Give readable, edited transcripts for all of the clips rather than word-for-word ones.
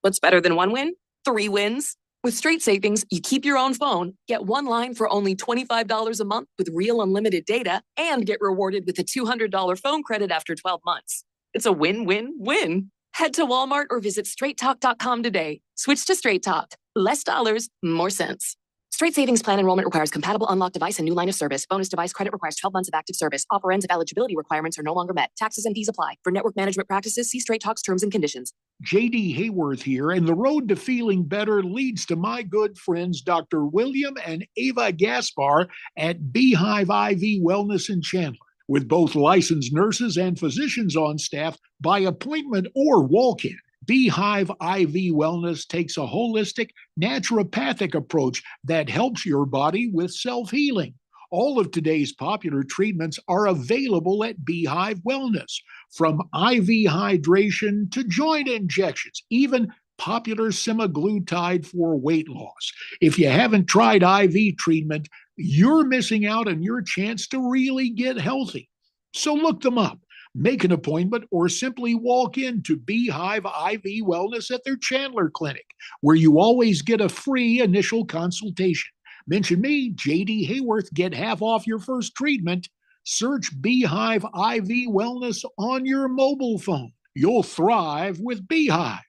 What's better than one win? 3 wins. With Straight Savings, you keep your own phone, get one line for only $25 a month with real unlimited data, and get rewarded with a $200 phone credit after 12 months. It's a win-win-win. Head to Walmart or visit straighttalk.com today. Switch to Straight Talk. Less dollars, more sense. Straight Savings Plan enrollment requires compatible unlocked device and new line of service. Bonus device credit requires 12 months of active service. Offer ends if eligibility requirements are no longer met. Taxes and fees apply. For network management practices, see Straight Talk's terms and conditions. J.D. Hayworth here, and the road to feeling better leads to my good friends Dr. William and Ava Gaspar at Beehive IV Wellness in Chandler. With both licensed nurses and physicians on staff by appointment or walk-in, Beehive IV Wellness takes a holistic, naturopathic approach that helps your body with self-healing. All of today's popular treatments are available at Beehive Wellness, from IV hydration to joint injections, even popular semaglutide for weight loss. If you haven't tried IV treatment, you're missing out on your chance to really get healthy. So look them up. Make an appointment or simply walk into Beehive IV Wellness at their Chandler Clinic, where you always get a free initial consultation. Mention me, J.D. Hayworth, get half off your first treatment. Search Beehive IV Wellness on your mobile phone. You'll thrive with Beehive.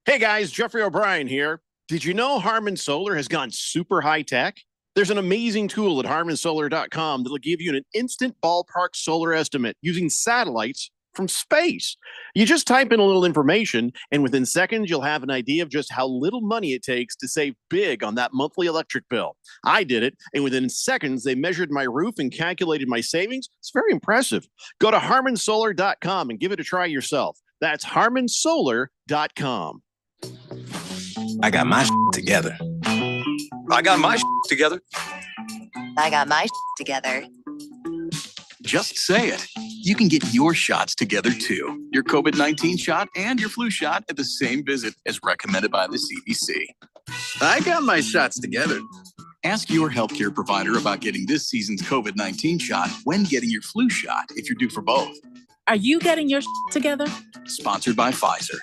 Hey guys, Jeffrey O'Brien here. Did you know Harman Solar has gone super high tech? There's an amazing tool at harmansolar.com that'll give you an instant ballpark solar estimate using satellites from space. You just type in a little information, and within seconds, you'll have an idea of just how little money it takes to save big on that monthly electric bill. I did it, and within seconds, they measured my roof and calculated my savings. It's very impressive. Go to harmansolar.com and give it a try yourself. That's harmansolar.com. I got my together. I got my together. I got my together. Just say it. You can get your shots together too. Your COVID-19 shot and your flu shot at the same visit as recommended by the CDC. I got my shots together. Ask your healthcare provider about getting this season's COVID-19 shot when getting your flu shot if you're due for both. Are you getting your together? Sponsored by Pfizer.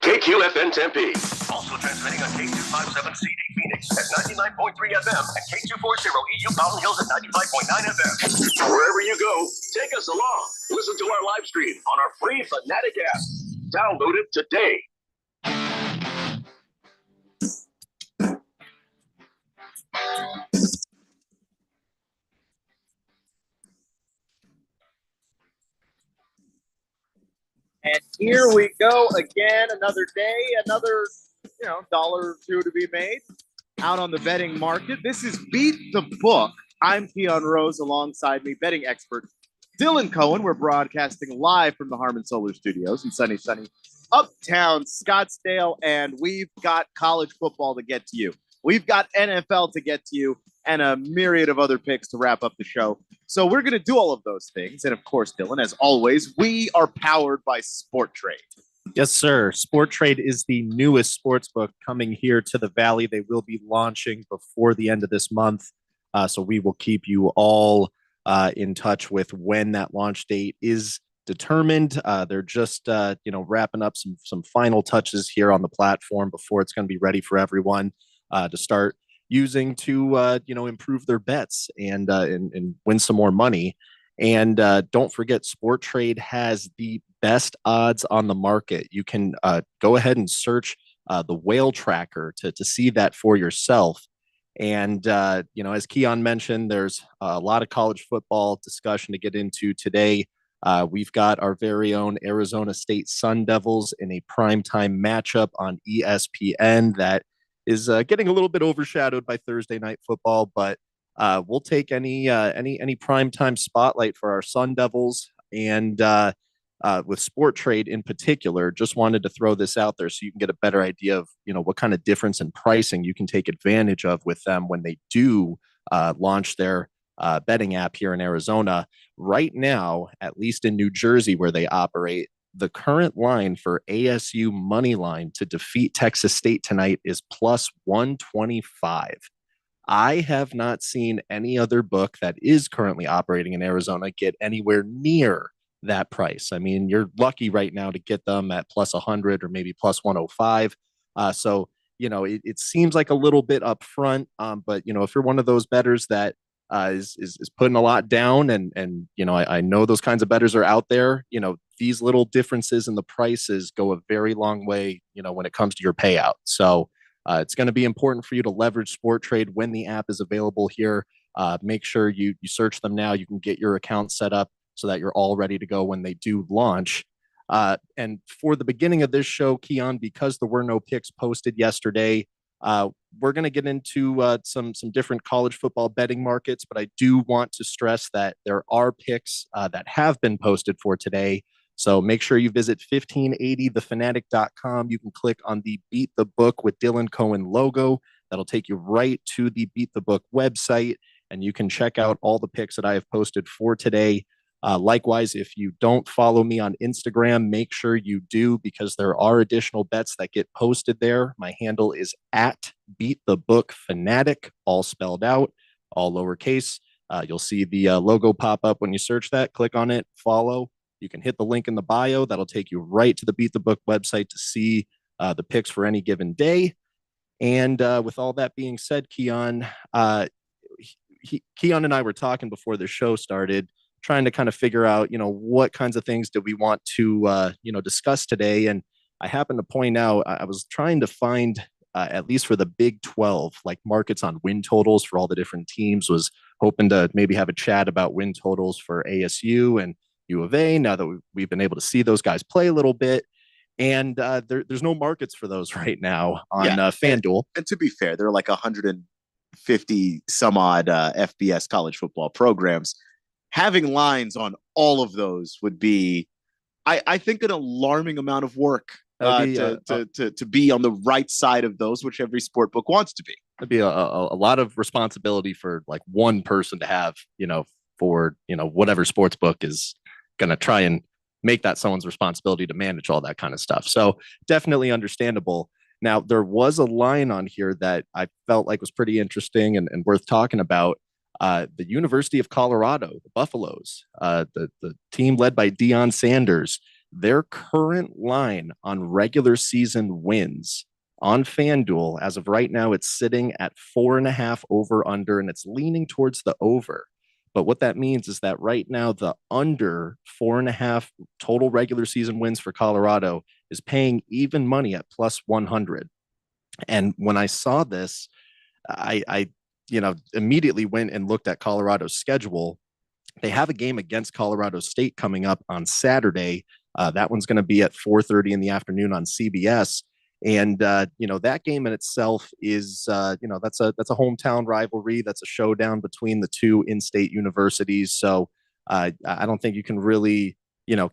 KQFN Tempe. Also transmitting on K257CD Phoenix at 99.3 FM and K240 EU Mountain Hills at 95.9 FM. Wherever you go, take us along. Listen to our live stream on our free Fanatic app. Download it today. And here we go again, another day, another, dollar or two to be made out on the betting market. This is Beat the Book. I'm Keon Rose, alongside me, betting expert Dylan Cohen. We're broadcasting live from the Harman Solar Studios in sunny uptown Scottsdale, and we've got college football to get to you. We've got NFL to get to you, and a myriad of other picks to wrap up the show. So we're going to do all of those things. And of course, Dylan, as always, we are powered by Sport Trade. Yes, sir. Sport Trade is the newest sports book coming here to the Valley. They will be launching before the end of this month. So we will keep you all in touch with when that launch date is determined. They're just, wrapping up some final touches here on the platform before it's going to be ready for everyone to start using to improve their bets and win some more money. And don't forget, Sport Trade has the best odds on the market. You can go ahead and search the whale tracker to see that for yourself. And as Keon mentioned, there's a lot of college football discussion to get into today. We've got our very own Arizona State Sun Devils in a primetime matchup on ESPN that is getting a little bit overshadowed by Thursday night football, but we'll take any primetime spotlight for our Sun Devils. And with Sport Trade in particular, just wanted to throw this out there so you can get a better idea of what kind of difference in pricing you can take advantage of with them when they do launch their betting app here in Arizona. Right now, at least in New Jersey where they operate, the current line for ASU money line to defeat Texas State tonight is plus 125. I have not seen any other book that is currently operating in Arizona get anywhere near that price. I mean, you're lucky right now to get them at plus 100 or maybe plus 105. So, it seems like a little bit upfront, but, if you're one of those bettors that is putting a lot down, and I know those kinds of bettors are out there. These little differences in the prices go a very long way, when it comes to your payout. So it's going to be important for you to leverage Sport Trade when the app is available here. Make sure you search them now. You can get your account set up so that you're all ready to go when they do launch. And for the beginning of this show, Keon, because there were no picks posted yesterday, we're going to get into some different college football betting markets, but I do want to stress that there are picks that have been posted for today. So make sure you visit 1580thefanatic.com. You can click on the Beat the Book with Dylan Cohen logo. That'll take you right to the Beat the Book website, and you can check out all the picks that I have posted for today. Likewise, if you don't follow me on Instagram, make sure you do, because there are additional bets that get posted there. My handle is at Beat the Book Fanatic, all spelled out, all lowercase. You'll see the logo pop up when you search that. Click on it, follow. You can hit the link in the bio. That'll take you right to the Beat the Book website to see the picks for any given day. And with all that being said, Keon, Keon and I were talking before the show started, trying to kind of figure out, what kinds of things do we want to, discuss today. And I happened to point out, I was trying to find, at least for the Big 12, like markets on win totals for all the different teams. Was hoping to maybe have a chat about win totals for ASU and U of A, now that we've been able to see those guys play a little bit. And there's no markets for those right now on FanDuel. And to be fair, there are like 150 some odd FBS college football programs. Having lines on all of those would be, I think, an alarming amount of work to be on the right side of those, which every sport book wants to be. It'd be a lot of responsibility for like one person to have, for whatever sports book is going to try and make that someone's responsibility to manage all that kind of stuff. So definitely understandable. Now, there was a line on here that I felt like was pretty interesting and worth talking about. The University of Colorado, the Buffaloes, the team led by Deion Sanders, their current line on regular season wins on FanDuel, as of right now, it's sitting at 4.5 over under, and it's leaning towards the over. But what that means is that right now, the under 4.5 total regular season wins for Colorado is paying even money at plus 100. And when I saw this, I immediately went and looked at Colorado's schedule. They have a game against Colorado State coming up on Saturday. That one's going to be at 4:30 in the afternoon on CBS. And, that game in itself is, that's a hometown rivalry. That's a showdown between the two in-state universities. So I don't think you can really,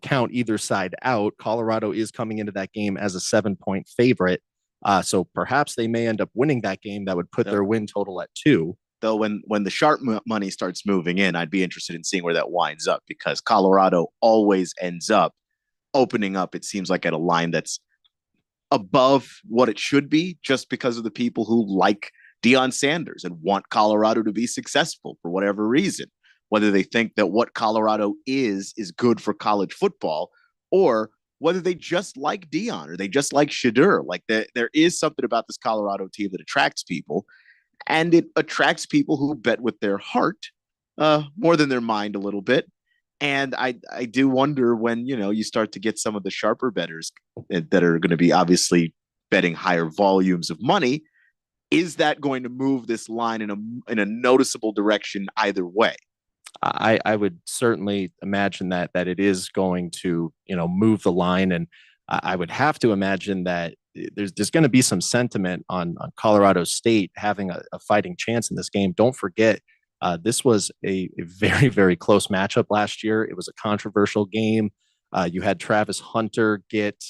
count either side out. Colorado is coming into that game as a 7-point favorite. So perhaps they may end up winning that game. That would put their win total at 2. Though when the sharp money starts moving in, I'd be interested in seeing where that winds up, because Colorado always ends up opening up, it seems like, at a line that's above what it should be, just because of the people who like Deion Sanders and want Colorado to be successful for whatever reason, whether they think that what Colorado is good for college football, or whether they just like Deion or they just like Shedeur. Like there is something about this Colorado team that attracts people, and it attracts people who bet with their heart more than their mind a little bit. And I do wonder when, you start to get some of the sharper bettors that are going to be obviously betting higher volumes of money, is that going to move this line in a noticeable direction either way? I would certainly imagine that it is going to, move the line. And I would have to imagine that there's going to be some sentiment on Colorado State having a fighting chance in this game. Don't forget, this was a very, very close matchup last year. It was a controversial game. You had Travis Hunter get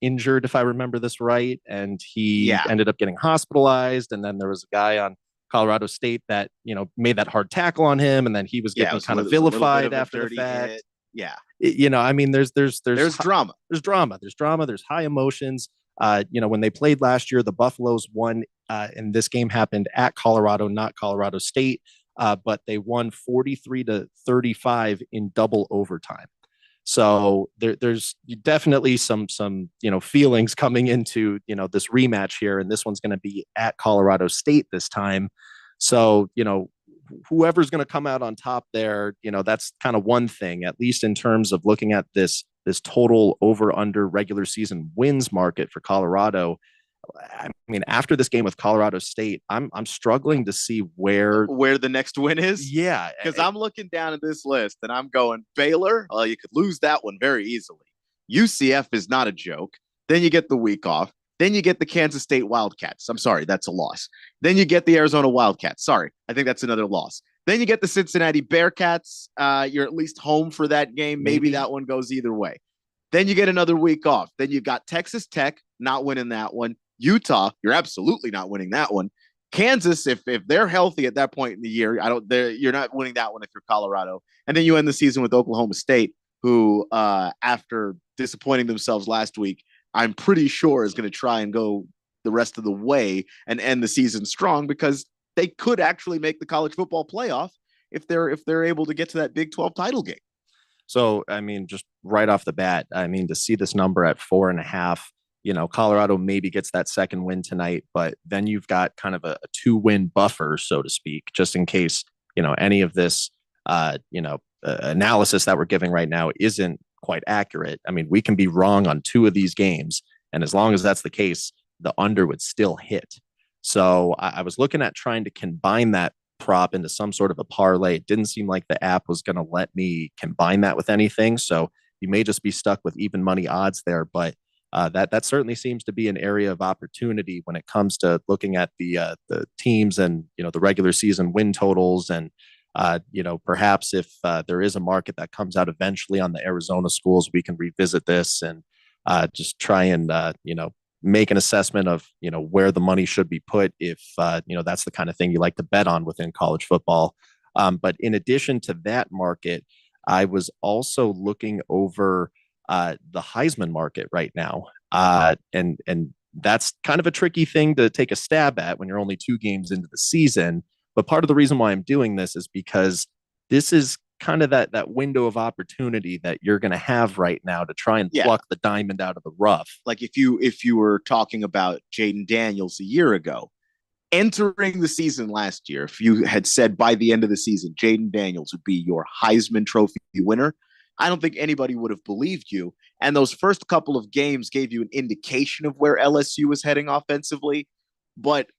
injured, if I remember this right, and he ended up getting hospitalized. And then there was a guy on Colorado State that, made that hard tackle on him, and then he was getting kind of vilified after the fact. Hit. Yeah. There's drama. There's drama. There's high emotions. When they played last year, the Buffaloes won, and this game happened at Colorado, not Colorado State. But they won 43-35 in double overtime. So there's definitely some feelings coming into this rematch here, and this one's going to be at Colorado State this time. So whoever's going to come out on top there, that's kind of one thing, at least in terms of looking at this total over under regular season wins market for Colorado. I mean, after this game with Colorado State, I'm struggling to see where the next win is. Yeah, because I'm looking down at this list and I'm going Baylor. Well, you could lose that one very easily. UCF is not a joke. Then you get the week off. Then you get the Kansas State Wildcats. I'm sorry, that's a loss. Then you get the Arizona Wildcats. Sorry, I think that's another loss. Then you get the Cincinnati Bearcats. You're at least home for that game. Maybe that one goes either way. Then you get another week off. Then you've got Texas Tech, not winning that one. Utah, you're absolutely not winning that one. Kansas, if they're healthy at that point in the year, you're not winning that one if you're Colorado. And then you end the season with Oklahoma State, who, after disappointing themselves last week, I'm pretty sure is going to try and go the rest of the way and end the season strong, because they could actually make the college football playoff if they're able to get to that Big 12 title game. So, I mean, just right off the bat, I mean, to see this number at 4.5, Colorado maybe gets that second win tonight, but then you've got kind of a 2-win buffer, so to speak, just in case, any of this, analysis that we're giving right now isn't quite accurate. I mean, we can be wrong on 2 of these games, and as long as that's the case, the under would still hit. So I was looking at trying to combine that prop into some sort of a parlay. It didn't seem like the app was going to let me combine that with anything. So you may just be stuck with even money odds there, but that certainly seems to be an area of opportunity when it comes to looking at the teams and the regular season win totals, and perhaps if there is a market that comes out eventually on the Arizona schools, we can revisit this and just try and make an assessment of where the money should be put if that's the kind of thing you like to bet on within college football. But in addition to that market, I was also looking over the Heisman market right now. And that's kind of a tricky thing to take a stab at when you're only 2 games into the season. But part of the reason why I'm doing this is because this is kind of that window of opportunity that you're going to have right now to try and pluck the diamond out of the rough. Like if you were talking about Jayden Daniels a year ago, entering the season last year, if you had said by the end of the season, Jayden Daniels would be your Heisman Trophy winner, I don't think anybody would have believed you. And those first couple of games gave you an indication of where LSU was heading offensively. But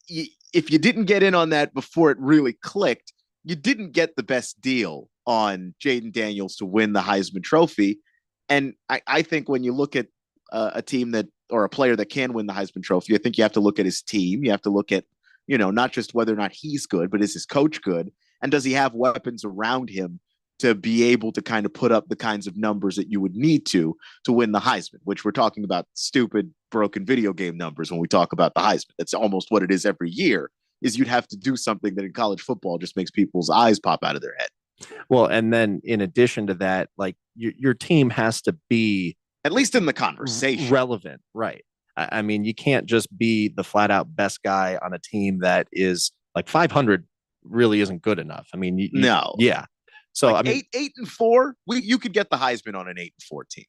if you didn't get in on that before it really clicked, you didn't get the best deal on Jayden Daniels to win the Heisman Trophy. And I think when you look at a team that, or a player that can win the Heisman Trophy, I think you have to look at his team. You have to look at, not just whether or not he's good, but is his coach good? And does he have weapons around him to be able to kind of put up the kinds of numbers that you would need to win the Heisman, which we're talking about stupid, broken video game numbers when we talk about the Heisman. That's almost what it is every year, is you'd have to do something that in college football just makes people's eyes pop out of their head. Well, and then in addition to that, like your team has to be at least in the conversation relevant, right? I mean, you can't just be the flat out best guy on a team that is like 500 really isn't good enough. I mean, no. Yeah. So like I mean, 8-4, you could get the Heisman on an 8-4 team.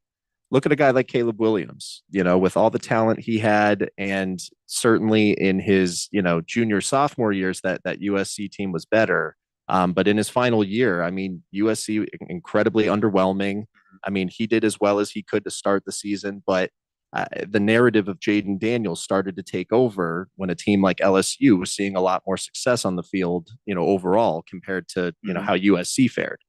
Look at a guy like Caleb Williams, with all the talent he had, and certainly in his, junior, sophomore years, that USC team was better. But in his final year, I mean, USC incredibly underwhelming. I mean, he did as well as he could to start the season, but the narrative of Jayden Daniels started to take over when a team like LSU was seeing a lot more success on the field, overall compared to, how USC fared.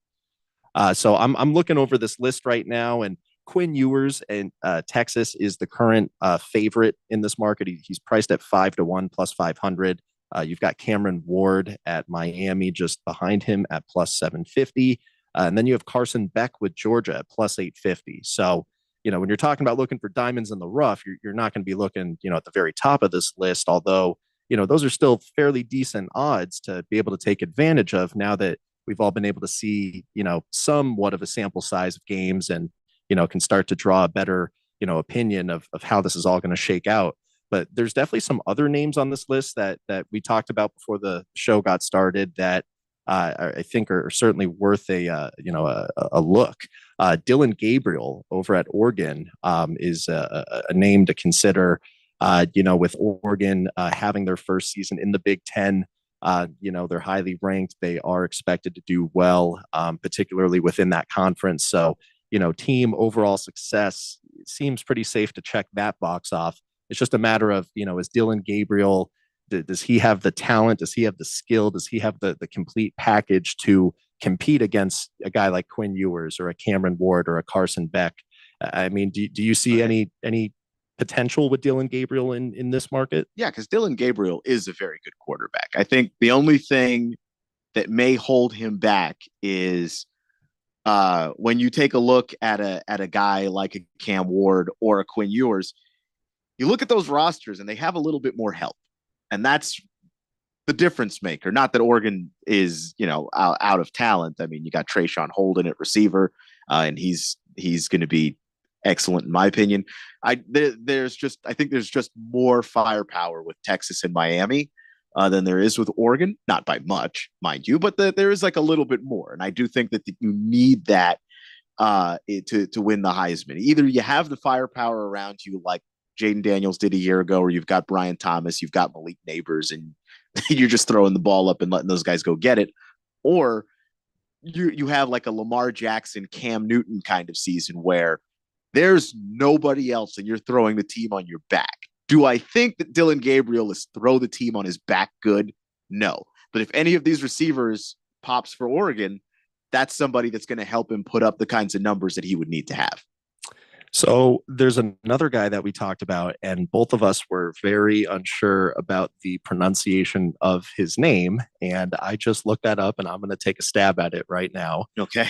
So I'm looking over this list right now, and Quinn Ewers and Texas is the current favorite in this market. He's priced at 5-1 plus 500. You've got Cameron Ward at Miami just behind him at plus 750. And then you have Carson Beck with Georgia at plus 850. So, when you're talking about looking for diamonds in the rough, you're not going to be looking, at the very top of this list, although, those are still fairly decent odds to be able to take advantage of now that we've all been able to see, somewhat of a sample size of games and, can start to draw a better, opinion of how this is all going to shake out. But there's definitely some other names on this list that we talked about before the show got started that I think are certainly worth a look. Dylan Gabriel over at Oregon is a name to consider. With Oregon having their first season in the Big Ten, they're highly ranked. They are expected to do well, particularly within that conference. So, team overall success seems pretty safe to check that box off. It's just a matter of, is Dylan Gabriel, does he have the talent? Does he have the skill? Does he have the complete package to compete against a guy like Quinn Ewers or a Cameron Ward or a Carson Beck? I mean, do you see any potential with Dylan Gabriel in this market? Yeah, because Dylan Gabriel is a very good quarterback. I think the only thing that may hold him back is when you take a look at a guy like a Cam Ward or a Quinn Ewers, you look at those rosters and they have a little bit more help. And that's the difference maker. Not that Oregon is, out of talent. I mean, you got Trayshawn Holden at receiver, and he's going to be excellent in my opinion. I think there's just more firepower with Texas and Miami than there is with Oregon. Not by much, mind you, but there is like a little bit more. And I do think that you need that to win the Heisman. Either you have the firepower around you like Jaden Daniels did a year ago, or you've got Brian Thomas, you've got Malik Neighbors, and you're just throwing the ball up and letting those guys go get it. Or you have like a Lamar Jackson, Cam Newton kind of season where there's nobody else and you're throwing the team on your back. Do I think that Dylan Gabriel is throw the team on his back good? No. But if any of these receivers pops for Oregon, that's somebody that's going to help him put up the kinds of numbers that he would need to have. So there's another guy that we talked about, and both of us were very unsure about the pronunciation of his name. And I just looked that up, and I'm going to take a stab at it right now. Okay.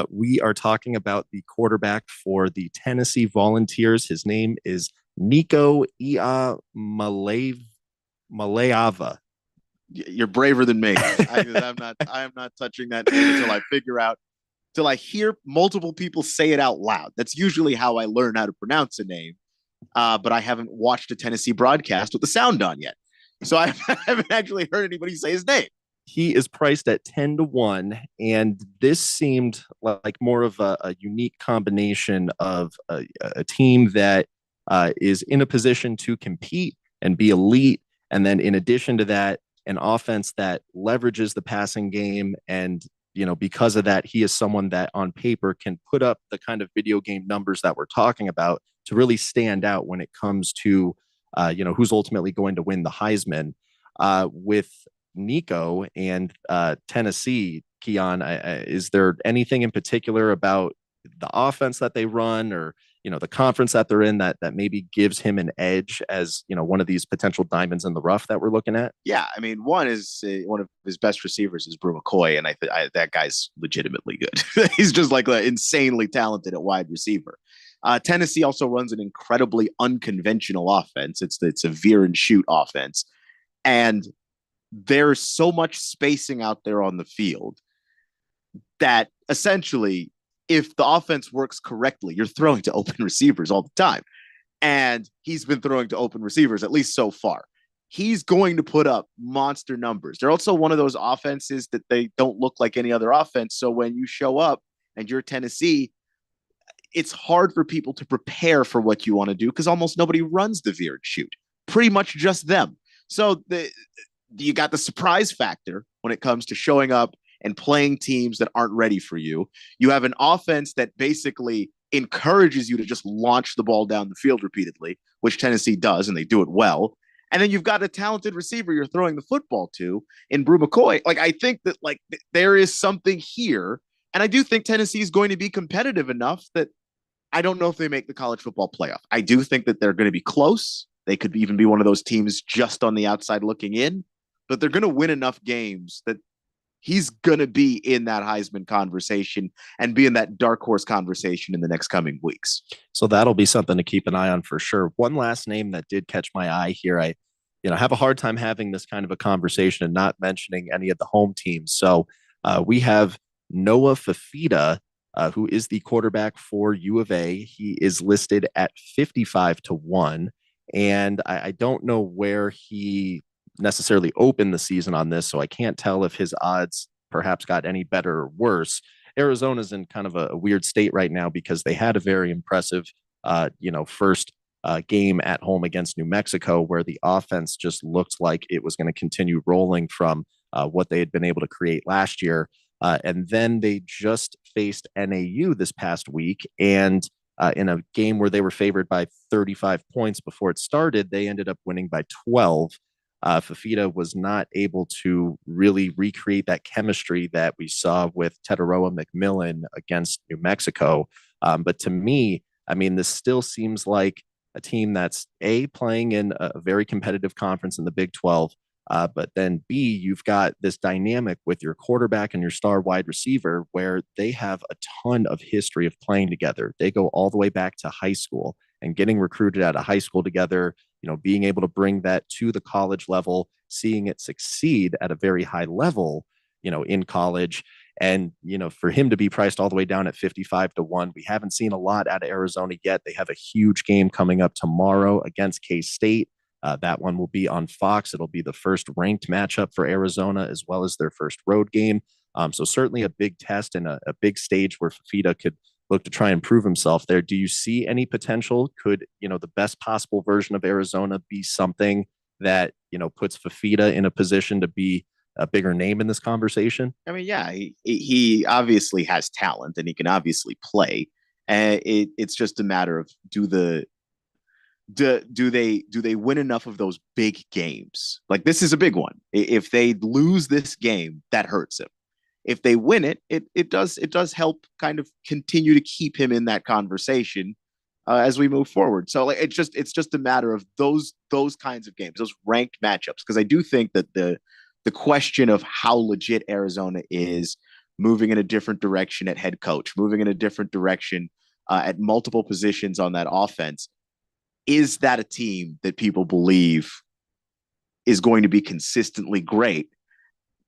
We are talking about the quarterback for the Tennessee Volunteers. His name is Nico Iamaleava. You're braver than me. I am not touching that name until I hear multiple people say it out loud. That's usually how I learn how to pronounce a name. But I haven't watched a Tennessee broadcast with the sound on yet. So I haven't actually heard anybody say his name. He is priced at 10-1, and this seemed like more of a unique combination of a team that is in a position to compete and be elite. And then in addition to that, an offense that leverages the passing game. And because of that, he is someone that on paper can put up the kind of video game numbers that we're talking about to really stand out when it comes to, who's ultimately going to win the Heisman. With Nico and Tennessee, Keon, is there anything in particular about the offense that they run or, the conference that they're in that maybe gives him an edge as, one of these potential diamonds in the rough that we're looking at? Yeah. I mean, one of his best receivers is Brew McCoy. And that guy's legitimately good. He's just like insanely talented at wide receiver. Tennessee also runs an incredibly unconventional offense. It's a veer and shoot offense. And there's so much spacing out there on the field that essentially, if the offense works correctly, you're throwing to open receivers all the time. And he's been throwing to open receivers, at least so far. He's going to put up monster numbers. They're also one of those offenses that they don't look like any other offense. So when you show up and you're Tennessee, it's hard for people to prepare for what you want to do because almost nobody runs the veer and shoot. Pretty much just them. So you got the surprise factor when it comes to showing up and playing teams that aren't ready for you. You have an offense that basically encourages you to just launch the ball down the field repeatedly, which Tennessee does, and they do it well. And then you've got a talented receiver you're throwing the football to in Brew McCoy. I think that there is something here. And I do think Tennessee is going to be competitive enough that I don't know if they make the college football playoff. I do think that they're going to be close. They could even be one of those teams just on the outside looking in, but they're going to win enough games that he's going to be in that Heisman conversation and be in that dark horse conversation in the next coming weeks. So that'll be something to keep an eye on for sure. One last name that did catch my eye here. I have a hard time having this kind of a conversation and not mentioning any of the home teams. So we have Noah Fifita, who is the quarterback for U of A. He is listed at 55-1. And I don't know where he necessarily opened the season on this, so I can't tell if his odds perhaps got any better or worse. Arizona's in kind of a weird state right now because they had a very impressive, first game at home against New Mexico, where the offense just looked like it was going to continue rolling from what they had been able to create last year. And then they just faced NAU this past week. And in a game where they were favored by 35 points before it started, they ended up winning by 12. Fafita was not able to really recreate that chemistry that we saw with Tetaroa McMillan against New Mexico. But to me, I mean, this still seems like a team that's playing in a very competitive conference in the Big 12. But then B, you've got this dynamic with your quarterback and your star wide receiver where they have a ton of history of playing together. They go all the way back to high school and getting recruited out of high school together, being able to bring that to the college level, seeing it succeed at a very high level, in college. And, for him to be priced all the way down at 55-1, we haven't seen a lot out of Arizona yet. They have a huge game coming up tomorrow against K-State. That one will be on Fox. It'll be the first ranked matchup for Arizona, as well as their first road game. So certainly a big test and a big stage where Fafita could look to try and prove himself there. Do you see any potential? Could, the best possible version of Arizona be something that, puts Fafita in a position to be a bigger name in this conversation? I mean, yeah, he obviously has talent and he can obviously play. And it's just a matter of do they win enough of those big games? Like, this is a big one. If they lose this game, that hurts him. If they win it, it does help kind of continue to keep him in that conversation as we move forward. So it's just a matter of those kinds of games, those ranked matchups. Because I do think that the question of how legit Arizona is moving in a different direction at head coach, moving in a different direction at multiple positions on that offense. Is that a team that people believe is going to be consistently great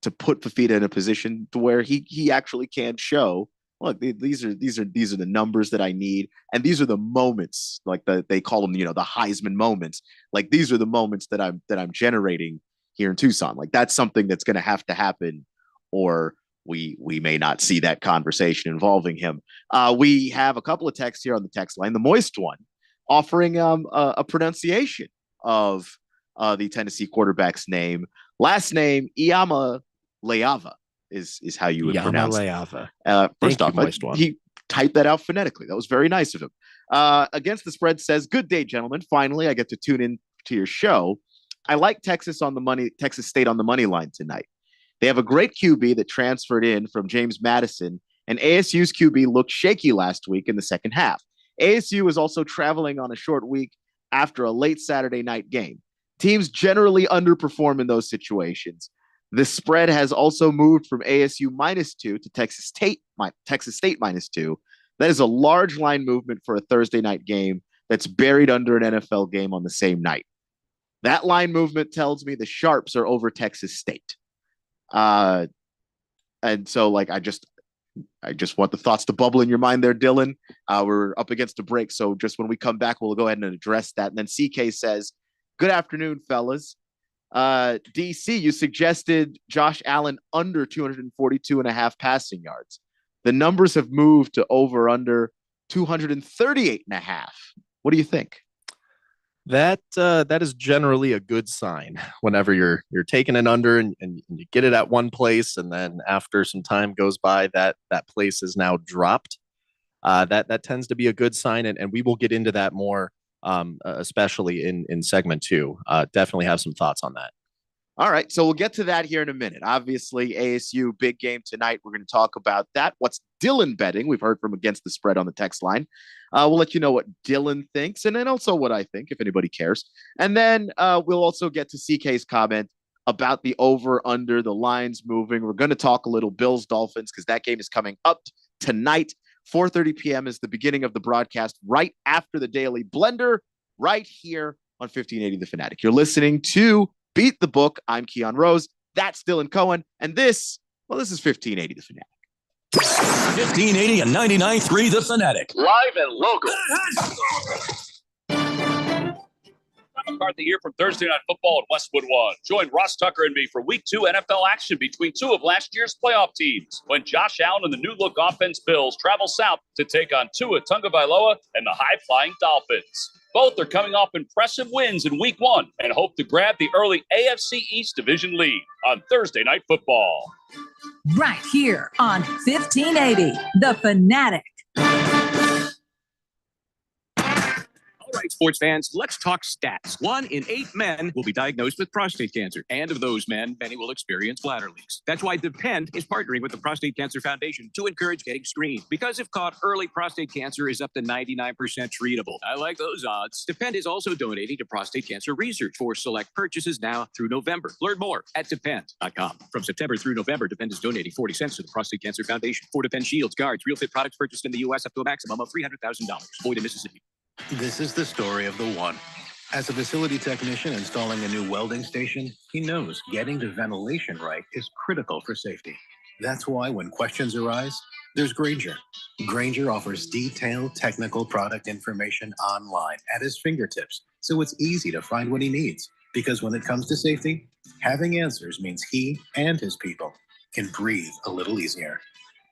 to put Fafita in a position to where he actually can show, look, these are the numbers that I need, and these are the moments, like they call them, the Heisman moments. Like, these are the moments that I'm generating here in Tucson. Like, that's something that's going to happen, or we may not see that conversation involving him. We have a couple of texts here on the text line. The moist one offering a pronunciation of the Tennessee quarterback's name. Last name, Iama Leava is how you would pronounce it. First off, he typed that out phonetically. That was very nice of him. Against the Spread says, "Good day, gentlemen. Finally, I get to tune in to your show. I like Texas State on the money line tonight. They have a great QB that transferred in from James Madison, and ASU's QB looked shaky last week in the second half. ASU is also traveling on a short week after a late Saturday night game. Teams generally underperform in those situations. The spread has also moved from ASU -2 to Texas State -2. That is a large line movement for a Thursday night game that's buried under an NFL game on the same night. That line movement tells me the Sharps are over Texas State." And so, like, I just want the thoughts to bubble in your mind there, Dylan. We're up against a break, so just when we come back, we'll go ahead and address that. And then CK says, "Good afternoon, fellas. DC, you suggested Josh Allen under 242.5 passing yards. The numbers have moved to over under 238.5. What do you think?" That is generally a good sign whenever you're taking an under and you get it at one place, and then after some time goes by, that place is now dropped. That tends to be a good sign, and we will get into that more, especially in segment 2. Definitely have some thoughts on that. All right, so we'll get to that here in a minute. Obviously, ASU, big game tonight. We're going to talk about that. What's Dylan betting? We've heard from Against the Spread on the text line. We'll let you know what Dylan thinks, and then also what I think, if anybody cares. And then we'll also get to CK's comment about the over-under, the lines moving. We're going to talk a little Bills-Dolphins because that game is coming up tonight. 4:30 p.m. is the beginning of the broadcast, right after the Daily Blender, right here on 1580 The Fanatic. You're listening to Beat the Book. I'm Keon Rose. That's Dylan Cohen. And this is 1580 The Fanatic. 1580 and 99.3 The Fanatic. Live and local. McCarthy here from Thursday Night Football at Westwood One. Join Ross Tucker and me for Week 2 NFL action between two of last year's playoff teams when Josh Allen and the new-look offense Bills travel south to take on Tua Tagovailoa and the high-flying Dolphins. Both are coming off impressive wins in Week 1 and hope to grab the early AFC East division lead on Thursday Night Football. Right here on 1580, The Fanatic. All right, sports fans, let's talk stats. 1 in 8 men will be diagnosed with prostate cancer. And of those men, many will experience bladder leaks. That's why Depend is partnering with the Prostate Cancer Foundation to encourage getting screened. Because if caught early, prostate cancer is up to 99% treatable. I like those odds. Depend is also donating to prostate cancer research for select purchases now through November. Learn more at Depend.com. From September through November, Depend is donating 40 cents to the Prostate Cancer Foundation for Depend shields, guards, real fit products purchased in the U.S. up to a maximum of $300,000. Void in Mississippi. This is the story of the one. As a facility technician installing a new welding station, he knows getting the ventilation right is critical for safety. That's why when questions arise, there's Grainger. Grainger offers detailed technical product information online at his fingertips, so it's easy to find what he needs. Because when it comes to safety, having answers means he and his people can breathe a little easier.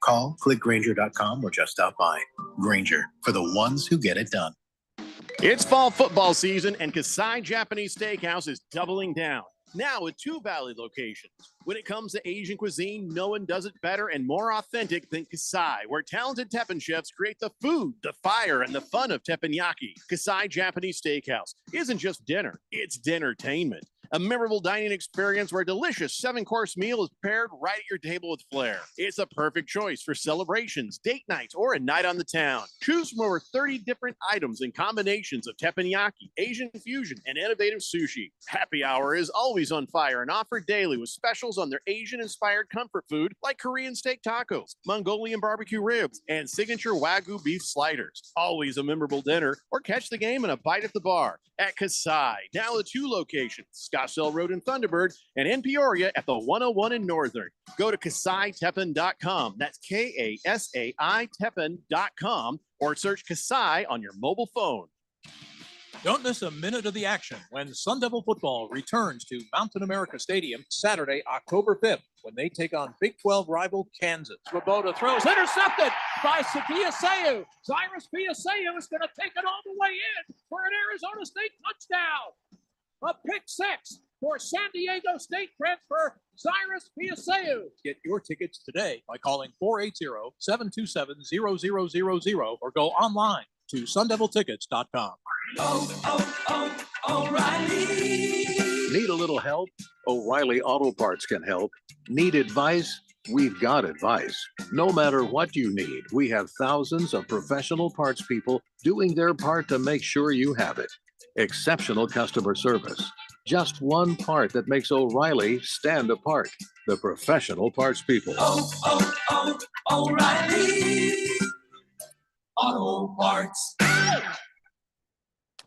Call, click Grainger.com, or just stop by. Grainger, for the ones who get it done. It's fall football season, and Kasai Japanese Steakhouse is doubling down. Now with 2 Valley locations. When it comes to Asian cuisine, no one does it better and more authentic than Kasai, where talented Teppan chefs create the food, the fire, and the fun of teppanyaki. Kasai Japanese Steakhouse isn't just dinner, it's dinnertainment. A memorable dining experience where a delicious 7-course meal is prepared right at your table with flair. It's a perfect choice for celebrations, date nights, or a night on the town. Choose from over 30 different items and combinations of teppanyaki, Asian fusion, and innovative sushi. Happy hour is always on fire and offered daily with specials on their Asian-inspired comfort food like Korean steak tacos, Mongolian barbecue ribs, and signature Wagyu beef sliders. Always a memorable dinner, or catch the game and a bite at the bar at Kasai. Now the 2 locations, Scottsdale Road in Thunderbird, and in Peoria at the 101 in Northern. Go to KasaiTeppan.com. That's Kasai Teppan.com, or search Kasai on your mobile phone. Don't miss a minute of the action when Sun Devil football returns to Mountain America Stadium Saturday, October 5th, when they take on Big 12 rival Kansas. Swoboda throws, intercepted by Piaseu. Cyrus Piaseu is going to take it all the way in for an Arizona State touchdown. A pick 6 for San Diego State transfer Cyrus Piaseu. Get your tickets today by calling 480-727-0000 or go online to sundeviltickets.com. O'Reilly. Need a little help? O'Reilly Auto Parts can help. Need advice? We've got advice. No matter what you need, we have thousands of professional parts people doing their part to make sure you have it. Exceptional customer service. Just one part that makes O'Reilly stand apart. The professional parts people. O'Reilly Auto Parts.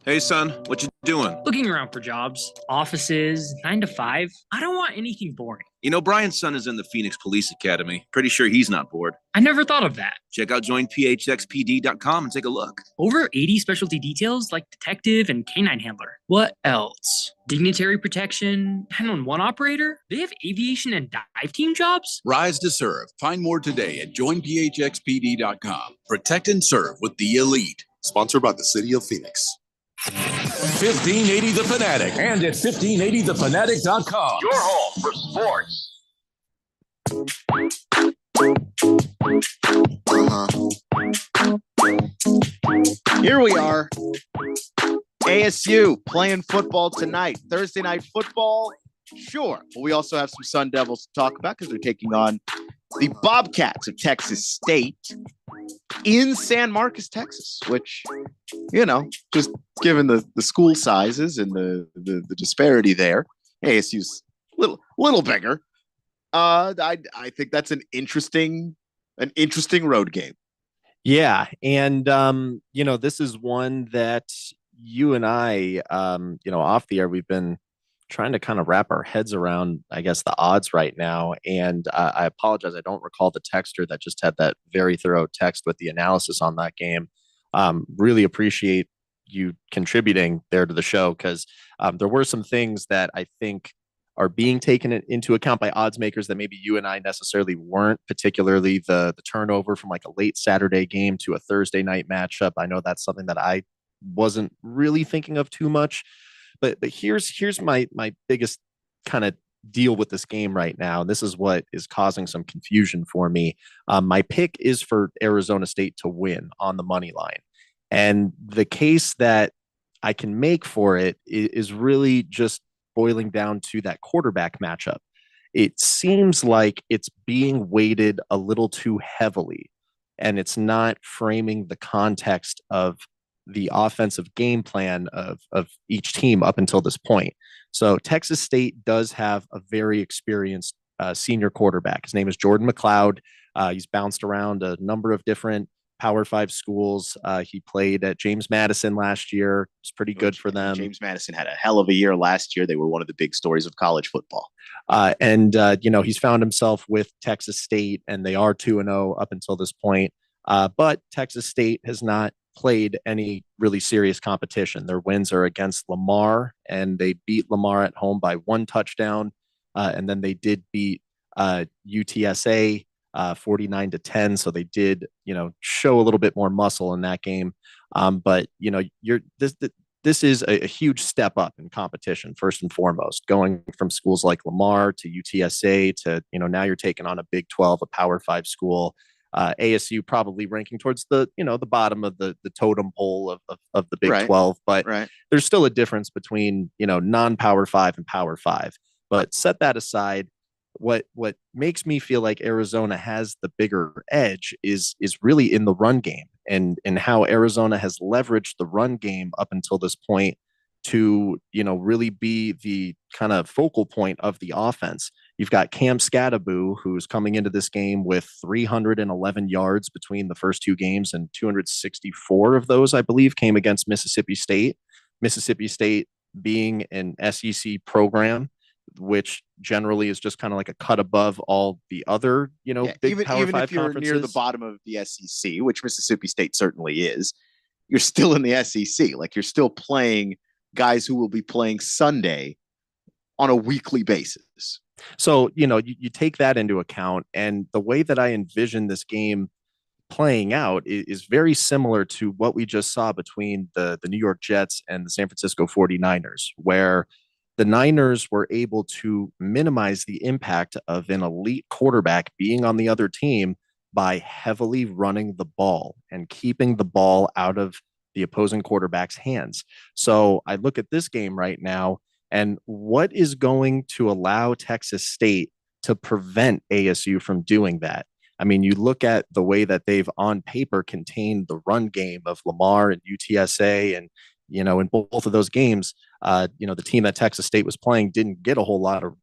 Hey, son, what you doing? Looking around for jobs, offices, 9 to 5. I don't want anything boring. You know, Brian's son is in the Phoenix Police Academy. Pretty sure he's not bored. I never thought of that. Check out joinphxpd.com and take a look. Over 80 specialty details like detective and canine handler. What else? Dignitary protection, 911 operator? They have aviation and dive team jobs? Rise to serve. Find more today at joinphxpd.com. Protect and serve with the elite. Sponsored by the City of Phoenix. 1580 The Fanatic and at 1580thefanatic.com. Your home for sports. Here we are. ASU playing football tonight. Thursday night football. Sure. But we also have some Sun Devils to talk about because they're taking on the Bobcats of Texas State in San Marcos, Texas, which, you know, just given the school sizes and the disparity there, ASU's little bigger. I think that's an interesting road game. Yeah. And, you know, this is one that you and I, you know, off the air, we've been trying to kind of wrap our heads around, I guess, the odds right now. And I apologize. I don't recall the texter that just had that very thorough text with the analysis on that game. Really appreciate you contributing there to the show, because there were some things that I think are being taken into account by odds makers that maybe you and I necessarily weren't, particularly the turnover from like a late Saturday game to a Thursday night matchup. I know that's something that I wasn't really thinking of too much, but here's my biggest kind of deal with this game right now. And this is what is causing some confusion for me. My pick is for Arizona State to win on the money line. And the case that I can make for it is really just boiling down to that quarterback matchup. It seems like it's being weighted a little too heavily, and it's not framing the context of the offensive game plan of each team up until this point. So Texas State does have a very experienced senior quarterback. His name is Jordan McLeod. He's bounced around a number of different Power 5 schools. He played at James Madison last year. It's pretty good for them. James Madison had a hell of a year last year. They were one of the big stories of college football. He's found himself with Texas State, and they are 2-0 up until this point. But Texas State has not played any really serious competition. Their wins are against Lamar, and they beat Lamar at home by 1 touchdown. And then they did beat UTSA 49-10. So they did, show a little bit more muscle in that game. This is a huge step up in competition, first and foremost, going from schools like Lamar to UTSA to, now you're taking on a Big 12, a Power 5 school. ASU probably ranking towards the bottom of the totem pole of the Big 12, but there's still a difference between, non-Power 5 and Power 5. But set that aside. What makes me feel like Arizona has the bigger edge is really in the run game and how Arizona has leveraged the run game up until this point to, really be the kind of focal point of the offense. You've got Cam Scattaboo, who's coming into this game with 311 yards between the first 2 games, and 264 of those, I believe, came against Mississippi State. Mississippi State being an SEC program, which generally is just kind of like a cut above all the other, big Power 5 if you're conferences. near the bottom of the SEC, which Mississippi State certainly is, you're still in the SEC. Like, you're still playing guys who will be playing Sunday on a weekly basis. So, you take that into account, and the way that I envision this game playing out is very similar to what we just saw between the New York Jets and the San Francisco 49ers, where the Niners were able to minimize the impact of an elite quarterback being on the other team by heavily running the ball and keeping the ball out of the opposing quarterback's hands. So I look at this game right now, and what is going to allow Texas State to prevent ASU from doing that? I mean, you look at the way that they've on paper contained the run game of Lamar and UTSA, and in both of those games, the team that Texas State was playing didn't get a whole lot of,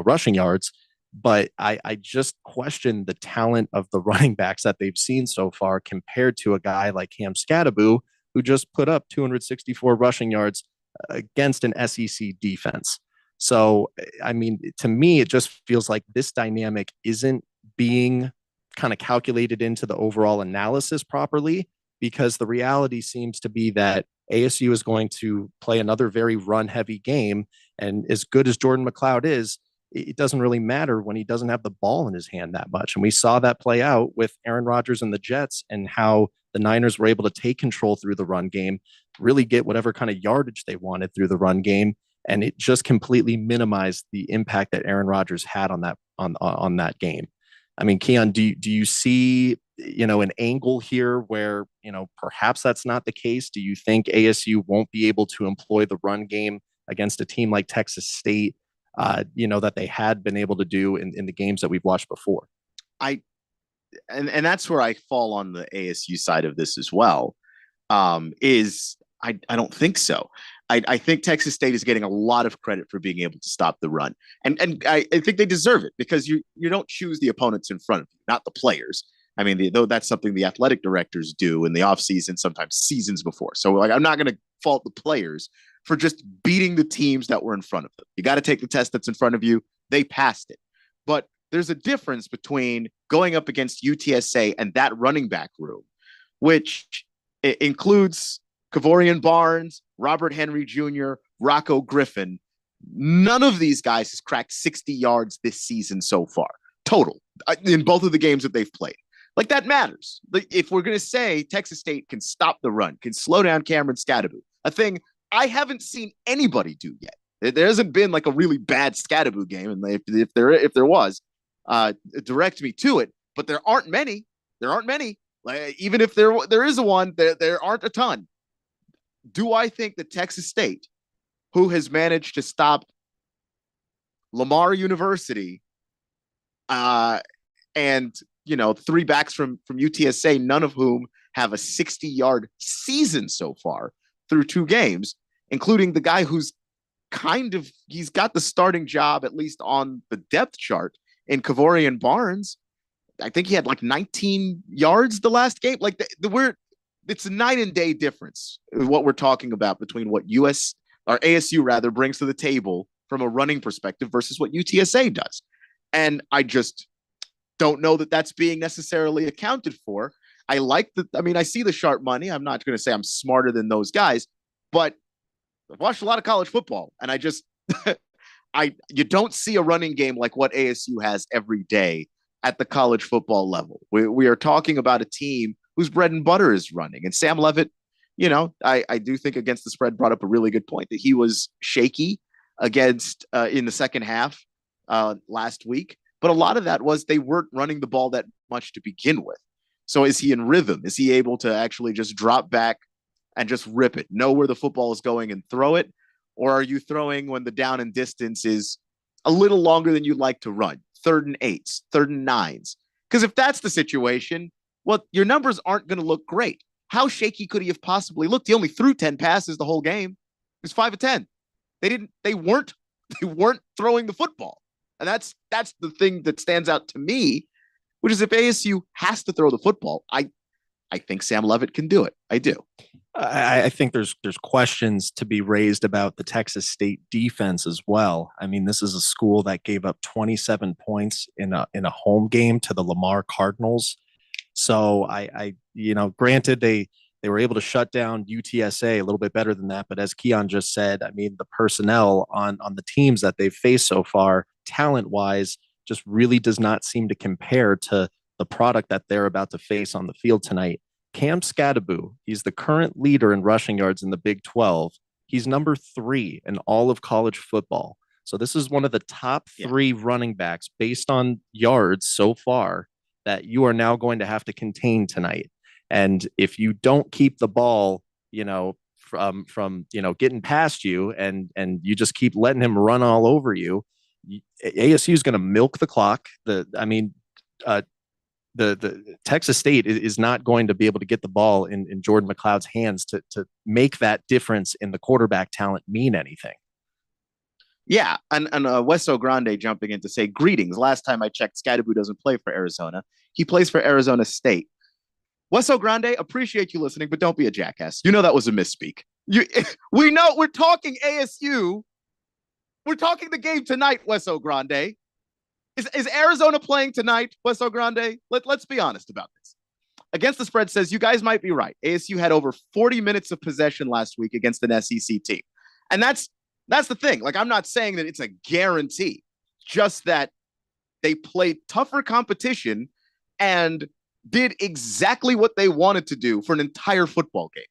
rushing yards. But I just question the talent of the running backs that they've seen so far compared to a guy like Cam Scattaboo, who just put up 264 rushing yards against an SEC defense. So, I mean, to me, it just feels like this dynamic isn't being kind of calculated into the overall analysis properly, because the reality seems to be that ASU is going to play another very run-heavy game. And as good as Jordan McLeod is, it doesn't really matter when he doesn't have the ball in his hand that much. And we saw that play out with Aaron Rodgers and the Jets, and how the Niners were able to take control through the run game, really get whatever kind of yardage they wanted through the run game. And it just completely minimized the impact that Aaron Rodgers had on that game. I mean, Keon, do you see, an angle here where, perhaps that's not the case? Do you think ASU won't be able to employ the run game against a team like Texas State, that they had been able to do in the games that we've watched before? And that's where I fall on the ASU side of this as well. I don't think so. I think Texas State is getting a lot of credit for being able to stop the run. And I think they deserve it, because you don't choose the opponents in front of you, not the players. I mean, though that's something the athletic directors do in the offseason, sometimes seasons before. So, I'm not going to fault the players for just beating the teams that were in front of them. You got to take the test that's in front of you. They passed it. But there's a difference between going up against UTSA and that running back room, which includes Kavorian Barnes, Robert Henry Jr., Rocco Griffin. None of these guys has cracked 60 yards this season so far, total, in both of the games that they've played. Like, that matters. Like, if we're going to say Texas State can stop the run, can slow down Cameron Scadaboo, a thing I haven't seen anybody do yet. There hasn't been like a really bad Scadaboo game, and if there was, direct me to it. But there aren't many. There aren't many. Like, even if there is a one, there aren't a ton. Do I think that Texas State, who has managed to stop Lamar University, and three backs from UTSA, none of whom have a 60-yard season so far through two games, including the guy who's he's got the starting job, at least on the depth chart, in Kavorian Barnes. I think he had like 19 yards the last game. Like, it's a night and day difference what we're talking about between what ASU rather brings to the table from a running perspective versus what UTSA does. And I just don't know that that's being necessarily accounted for. I see the sharp money. I'm not going to say I'm smarter than those guys, but I've watched a lot of college football, and I just, you don't see a running game like what ASU has every day at the college football level. We are talking about a team whose bread and butter is running. And Sam Leavitt, I do think against the spread brought up a really good point that he was shaky against in the second half last week. But a lot of that was they weren't running the ball that much to begin with. So is he in rhythm? Is he able to actually just drop back and just rip it, know where the football is going and throw it? Or are you throwing when the down and distance is a little longer than you'd like to run? 3rd and 8s, 3rd and 9s. Because if that's the situation, well, your numbers aren't going to look great. How shaky could he have possibly looked? He only threw 10 passes the whole game. He was 5 of 10. They weren't throwing the football. And that's the thing that stands out to me, which is if ASU has to throw the football, I think Sam Leavitt can do it. I do. I think there's questions to be raised about the Texas State defense as well. I mean, this is a school that gave up 27 points in a home game to the Lamar Cardinals. So granted they were able to shut down UTSA a little bit better than that. But as Keon just said, I mean, the personnel on the teams that they've faced so far, talent-wise, just really does not seem to compare to the product that they're about to face on the field tonight. Cam Scadaboo, he's the current leader in rushing yards in the Big 12. He's number 3 in all of college football. So this is one of the top 3 running backs based on yards so far that you are now going to have to contain tonight. And if you don't keep the ball, from getting past you and you just keep letting him run all over you, ASU is going to milk the clock. The Texas State is not going to be able to get the ball in Jordan McLeod's hands to make that difference in the quarterback talent mean anything. Yeah, and Weso Grande jumping in to say, greetings. Last time I checked, Scadaboo doesn't play for Arizona. He plays for Arizona State. Weso Grande, appreciate you listening, but don't be a jackass. You know that was a misspeak. We know we're talking ASU. We're talking the game tonight, Weso Grande. Is Arizona playing tonight, Weso Grande? Let's be honest about this. Against the Spread says you guys might be right. ASU had over 40 minutes of possession last week against an SEC team. And that's the thing. Like, I'm not saying that it's a guarantee, just that they played tougher competition and did exactly what they wanted to do for an entire football game.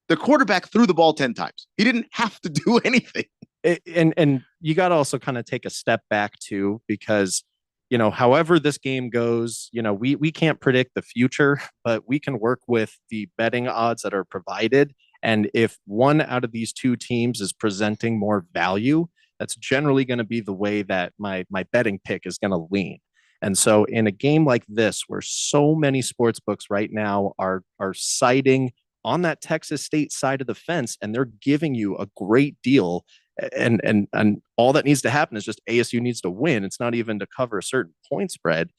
The quarterback threw the ball 10 times. He didn't have to do anything. And you got to also kind of take a step back too, because, however this game goes, we can't predict the future, but we can work with the betting odds that are provided. And if one out of these two teams is presenting more value, that's generally going to be the way that my betting pick is going to lean. And so in a game like this, where so many sports books right now are citing on that Texas State side of the fence, and they're giving you a great deal, and all that needs to happen is just ASU needs to win. It's not even to cover a certain point spread.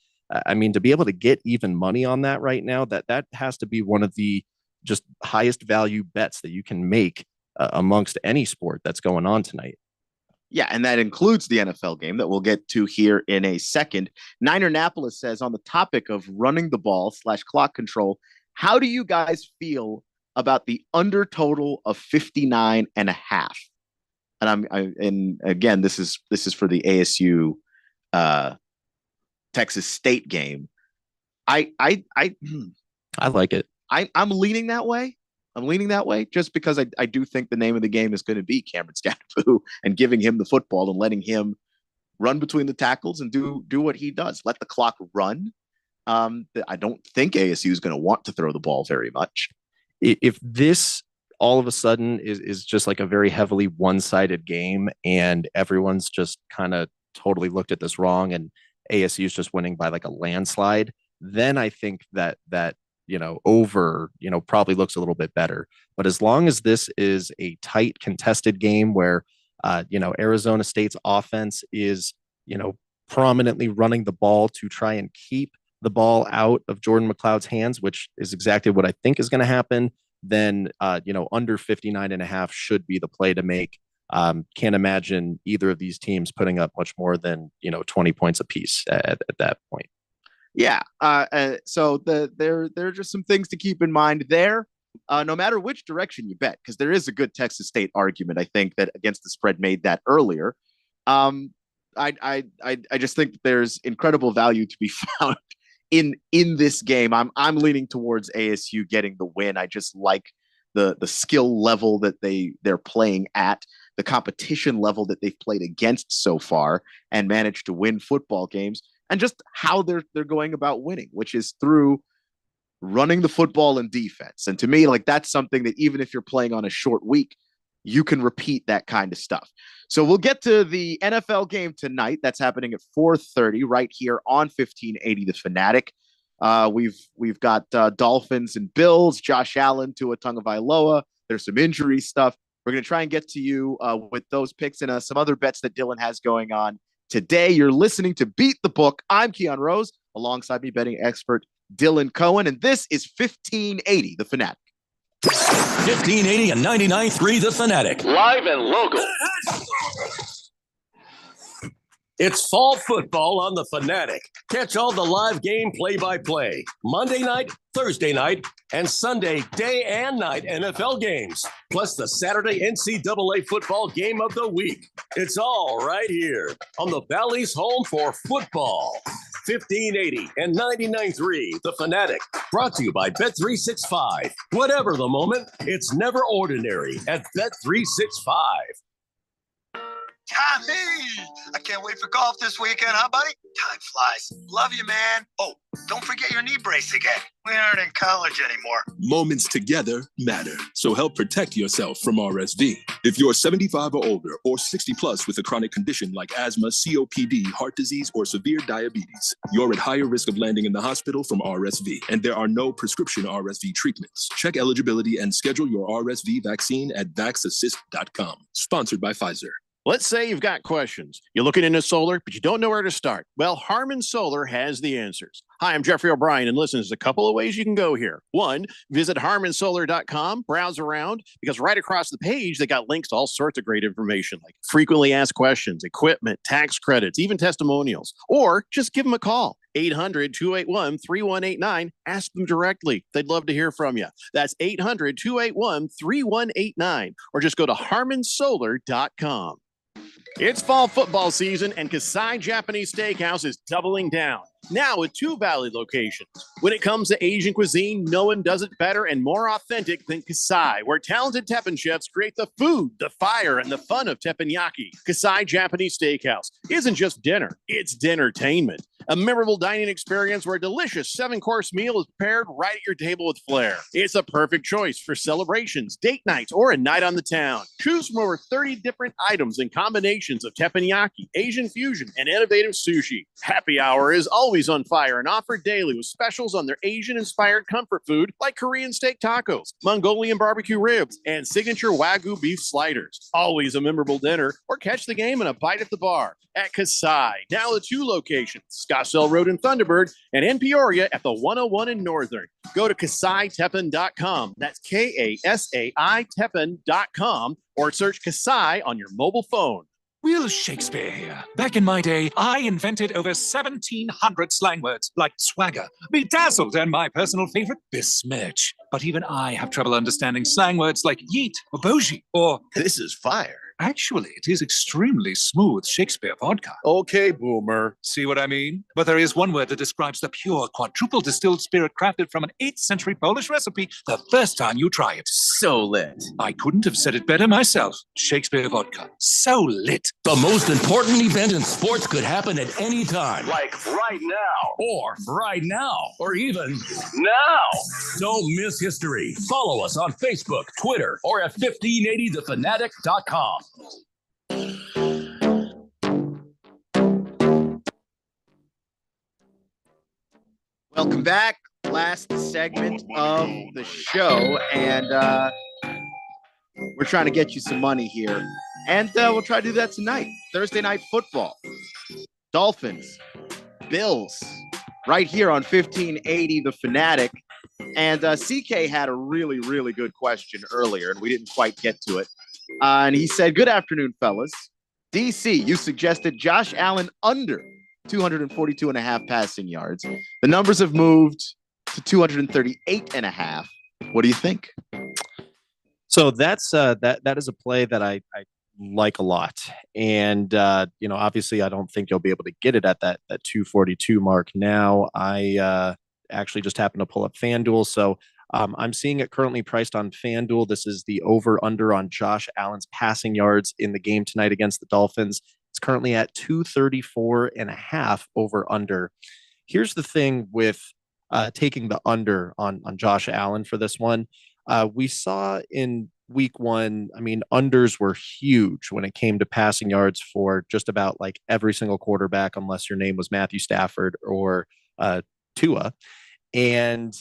I mean, to be able to get even money on that right now, that has to be one of the just highest value bets that you can make amongst any sport that's going on tonight. Yeah, and that includes the NFL game that we'll get to here in a second. Niner Napolis says, on the topic of running the ball / clock control, how do you guys feel about the under total of 59.5. And again, this is for the ASU Texas State game. I like it. I'm leaning that way. I'm leaning that way just because I do think the name of the game is going to be Cameron Scatterfoo and giving him the football and letting him run between the tackles and do what he does. Let the clock run. I don't think ASU is going to want to throw the ball very much. If this all of a sudden is just like a very heavily one-sided game and everyone's just kind of totally looked at this wrong and ASU is just winning by like a landslide, then I think that over, probably looks a little bit better. But as long as this is a tight contested game where, Arizona State's offense is, prominently running the ball to try and keep the ball out of Jordan McLeod's hands, which is exactly what I think is going to happen, then, under 59.5 should be the play to make. Can't imagine either of these teams putting up much more than, 20 points apiece at that point. Yeah. So there are just some things to keep in mind there. No matter which direction you bet, because there is a good Texas State argument, I think, that against the spread made that earlier. I just think that there's incredible value to be found in this game. I'm leaning towards ASU getting the win. I just like the skill level that they're playing at, the competition level that they've played against so far and managed to win football games, and just how they're going about winning, which is through running the football and defense. And to me, like, that's something that even if you're playing on a short week, you can repeat that kind of stuff. So we'll get to the NFL game tonight. That's happening at 4:30 right here on 1580 The Fanatic. We've got Dolphins and Bills, Josh Allen, Tua Tagovailoa. There's some injury stuff. We're going to try and get to you with those picks and some other bets that Dylan has going on today. You're listening to Beat the Book. I'm Keon Rose, alongside me betting expert Dylan Cohen, and this is 1580 The Fanatic. 1580 and 99.3 The Fanatic. Live and local. It's fall football on The Fanatic. Catch all the live game play-by-play. Monday night, Thursday night, and Sunday day and night NFL games. Plus the Saturday NCAA football game of the week. It's all right here on the Valley's home for football. 1580 and 99.3 The Fanatic. Brought to you by Bet365. Whatever the moment, it's never ordinary at Bet365. Tommy, I can't wait for golf this weekend, huh, buddy? Time flies. Love you, man. Oh, don't forget your knee brace again. We aren't in college anymore. Moments together matter, so help protect yourself from RSV. If you're 75 or older or 60 plus with a chronic condition like asthma, COPD, heart disease, or severe diabetes, you're at higher risk of landing in the hospital from RSV, and there are no prescription RSV treatments. Check eligibility and schedule your RSV vaccine at vaxassist.com. Sponsored by Pfizer. Let's say you've got questions. You're looking into solar, but you don't know where to start. Well, Harman Solar has the answers. Hi, I'm Jeffrey O'Brien, and listen, there's a couple of ways you can go here. One, visit harmansolar.com, browse around, because right across the page, they got links to all sorts of great information, like frequently asked questions, equipment, tax credits, even testimonials. Or just give them a call, 800-281-3189. Ask them directly. They'd love to hear from you. That's 800-281-3189. Or just go to harmansolar.com. It's fall football season, and Kasai Japanese Steakhouse is doubling down. Now with 2 Valley locations. When it comes to Asian cuisine, no one does it better and more authentic than Kasai, where talented Teppan chefs create the food, the fire, and the fun of teppanyaki. Kasai Japanese Steakhouse isn't just dinner, it's dinnertainment. A memorable dining experience where a delicious 7-course meal is prepared right at your table with flair. It's a perfect choice for celebrations, date nights, or a night on the town. Choose from over 30 different items and combinations of teppanyaki, Asian fusion, and innovative sushi. Happy hour is always on fire and offered daily with specials on their Asian-inspired comfort food like Korean steak tacos, Mongolian barbecue ribs, and signature Wagyu beef sliders. Always a memorable dinner, or catch the game and a bite at the bar at Kasai. Now the 2 locations, Scottsdale Road in Thunderbird and in Peoria at the 101 in Northern. Go to KasaiTeppan.com. That's Kasai Teppan.com, or search Kasai on your mobile phone. Will Shakespeare here. Back in my day, I invented over 1,700 slang words like swagger, bedazzled, and my personal favorite, besmirch. But even I have trouble understanding slang words like yeet or bougie or... This is fire. Actually, it is extremely smooth Shakespeare vodka. Okay, boomer. See what I mean? But there is one word that describes the pure quadruple distilled spirit crafted from an 8th century Polish recipe the first time you try it. So lit. I couldn't have said it better myself. Shakespeare vodka. So lit. The most important event in sports could happen at any time. Like right now. Or right now. Or even now. Don't miss history. Follow us on Facebook, Twitter, or at 1580thefanatic.com. Welcome back. Last segment of the show, and we're trying to get you some money here. And we'll try to do that tonight. Thursday night football. Dolphins, Bills, right here on 1580 The Fanatic. And CK had a really, really good question earlier, and we didn't quite get to it. And he said, good afternoon, fellas. DC, you suggested Josh Allen under 242.5 passing yards. The numbers have moved to 238.5. What do you think? So that's that is a play that I like a lot. And obviously I don't think you'll be able to get it at that 242 mark now. I actually just happened to pull up FanDuel. So I'm seeing it currently priced on FanDuel. This is the over-under on Josh Allen's passing yards in the game tonight against the Dolphins. It's currently at 234.5 over-under. Here's the thing with taking the under on Josh Allen for this one. We saw in week one, unders were huge when it came to passing yards for just about like every single quarterback, unless your name was Matthew Stafford or Tua. And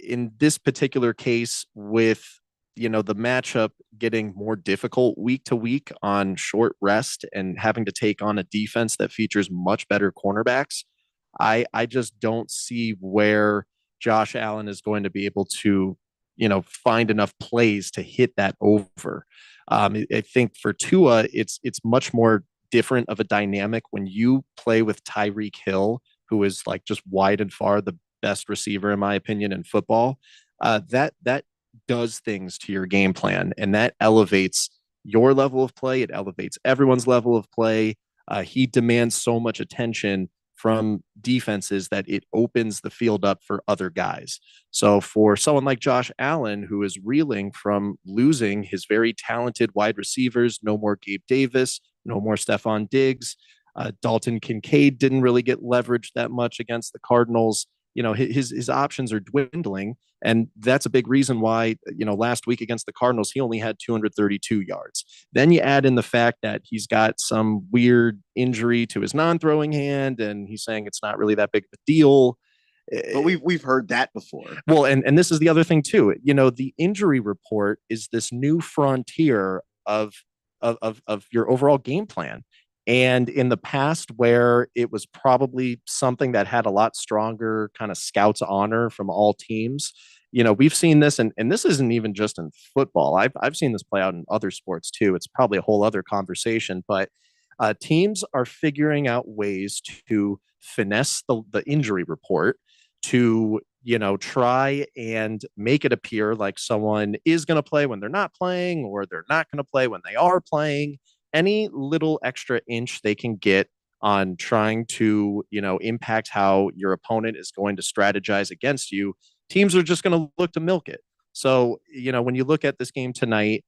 in this particular case, with the matchup getting more difficult week to week on short rest and having to take on a defense that features much better cornerbacks, I just don't see where Josh Allen is going to be able to find enough plays to hit that over. I think for Tua, it's much more different of a dynamic when you play with Tyreek Hill, who is like just wide and far the best receiver, in my opinion, in football. That does things to your game plan, and that elevates your level of play. It elevates everyone's level of play. He demands so much attention from defenses that it opens the field up for other guys. So for someone like Josh Allen, who is reeling from losing his very talented wide receivers, no more Gabe Davis, no more Stephon Diggs, Dalton Kincaid didn't really get leveraged that much against the Cardinals. His options are dwindling. And that's a big reason why, last week against the Cardinals, he only had 232 yards. Then you add in the fact that he's got some weird injury to his non-throwing hand, and he's saying it's not really that big of a deal. But we've heard that before. Well, and this is the other thing too. The injury report is this new frontier of your overall game plan. And in the past, where it was probably something that had a lot stronger kind of scouts honor from all teams, we've seen this, and this isn't even just in football. I've seen this play out in other sports too. It's probably a whole other conversation, but teams are figuring out ways to finesse the injury report to try and make it appear like someone is going to play when they're not playing, or they're not going to play when they are playing. Any little extra inch they can get on trying to, impact how your opponent is going to strategize against you, teams are just going to look to milk it. So, when you look at this game tonight,